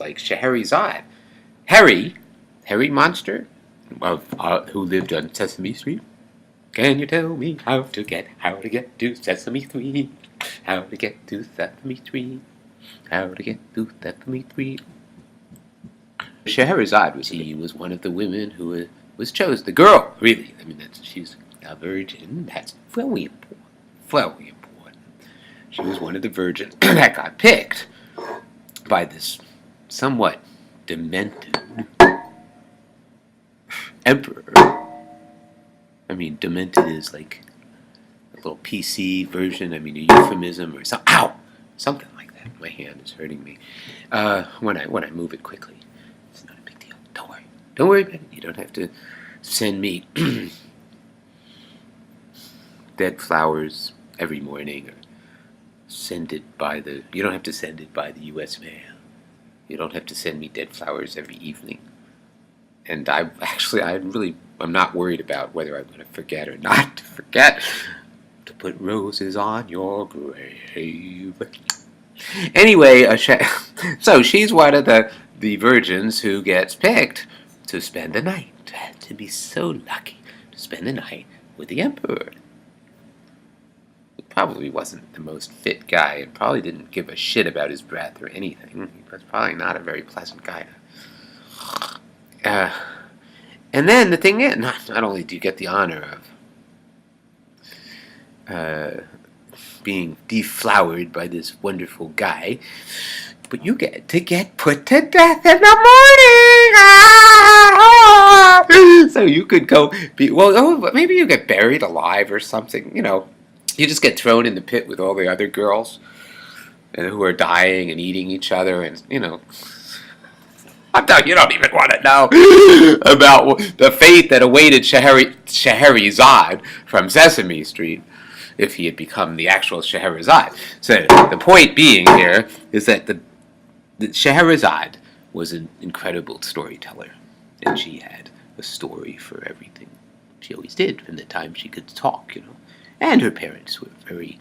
like Shaherryzade. Harry Monster, who lived on Sesame Street. Can you tell me how to get to Sesame Street? How to get to Sesame Street? How to get to Sesame Street? Shaherryzade was one of the women who was chosen. The girl, really. I mean, she's a virgin. That's very important. Very important. She was one of the virgins that got picked by this somewhat demented emperor. I mean, demented is like a little PC version. I mean, a euphemism or something. Ow! Something like that. My hand is hurting me when I move it quickly. It's not a big deal. Don't worry. Don't worry about it. You don't have to send me dead flowers every morning or send it by the. You don't have to send it by the U.S. mail. You don't have to send me dead flowers every evening. And I'm not worried about whether I'm going to forget or not to forget to put roses on your grave. Anyway, so she's one of the virgins who gets picked to spend the night. To be so lucky to spend the night with the emperor. He probably wasn't the most fit guy and probably didn't give a shit about his breath or anything. He was probably not a very pleasant guy and then the thing is, not only do you get the honor of being deflowered by this wonderful guy, but you get to get put to death in the morning. So you could go maybe you get buried alive or something. You know, you just get thrown in the pit with all the other girls who are dying and eating each other, and you know. You don't even want to know about the fate that awaited Shaherryzade from Sesame Street if he had become the actual Shaherryzade. So the point being here is that the Shaherryzade was an incredible storyteller, and she had a story for everything. She always did from the time she could talk, you know. And her parents were they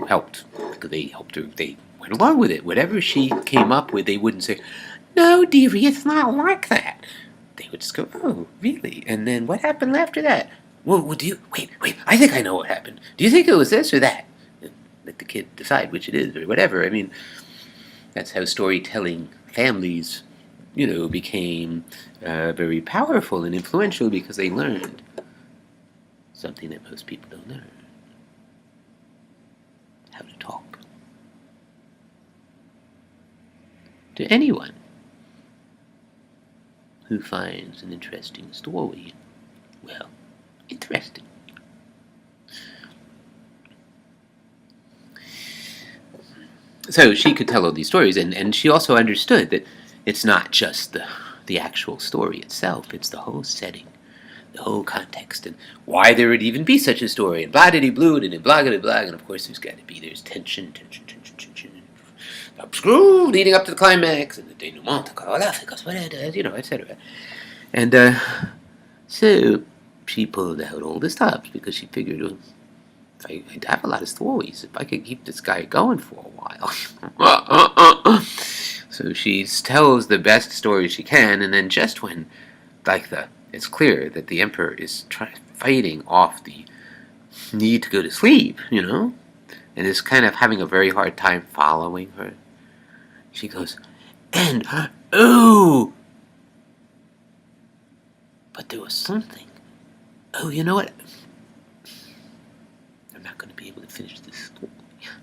helped, because they helped her, they went along with it. Whatever she came up with, they wouldn't say, "No, dearie, it's not like that." They would just go, "Oh, really? And then what happened after that?" "Well, do you... Wait, I think I know what happened. Do you think it was this or that?" And let the kid decide which it is or whatever. I mean, that's how storytelling families, you know, became very powerful and influential because they learned something that most people don't learn. How to talk. To anyone who finds an interesting story, well, interesting. So she could tell all these stories, and she also understood that it's not just the actual story itself, it's the whole setting, the whole context, and why there would even be such a story, and blah-diddy-blue, and blah-diddy-blah, and of course there's tension, screw leading up to the climax and the denouement, you know, etc. And so she pulled out all the stops because she figured, I'd have a lot of stories if I could keep this guy going for a while. So she tells the best stories she can, and then just when, it's clear that the emperor is fighting off the need to go to sleep, you know, and is kind of having a very hard time following her. She goes, and, ooh! But there was something. Oh, you know what? I'm not going to be able to finish this story.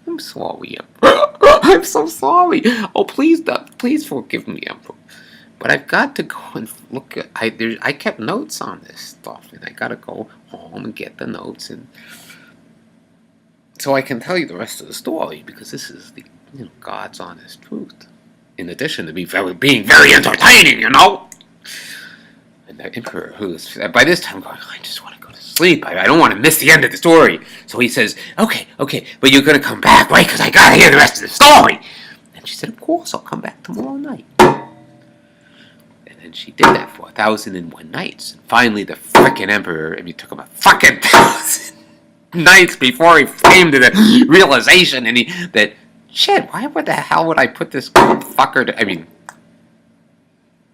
I'm sorry, Emperor. I'm so sorry. Oh, please forgive me, Emperor. But I've got to go and look at... I kept notes on this stuff, and I got to go home and get the notes, and so I can tell you the rest of the story, because this is the God's honest truth. In addition to being very entertaining, you know. And the emperor, who's by this time going, I just want to go to sleep. I don't want to miss the end of the story. So he says, okay, but you're going to come back, right? Because I got to hear the rest of the story. And she said, of course, I'll come back tomorrow night. And then she did that for 1,001 nights. And finally, the frickin' emperor, it took him a fucking 1,000 nights before he came to the realization, and that, shit, what the hell would I put this fucker to,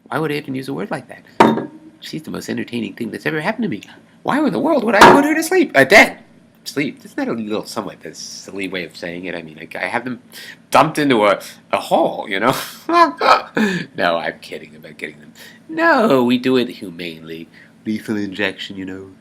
Why would I even use a word like that? She's the most entertaining thing that's ever happened to me. Why in the world would I put her to sleep? Dead. Sleep. Isn't that a little somewhat a silly way of saying it? I mean, I have them dumped into a hole, you know? No, I'm kidding about getting them. No, we do it humanely. Lethal injection, you know.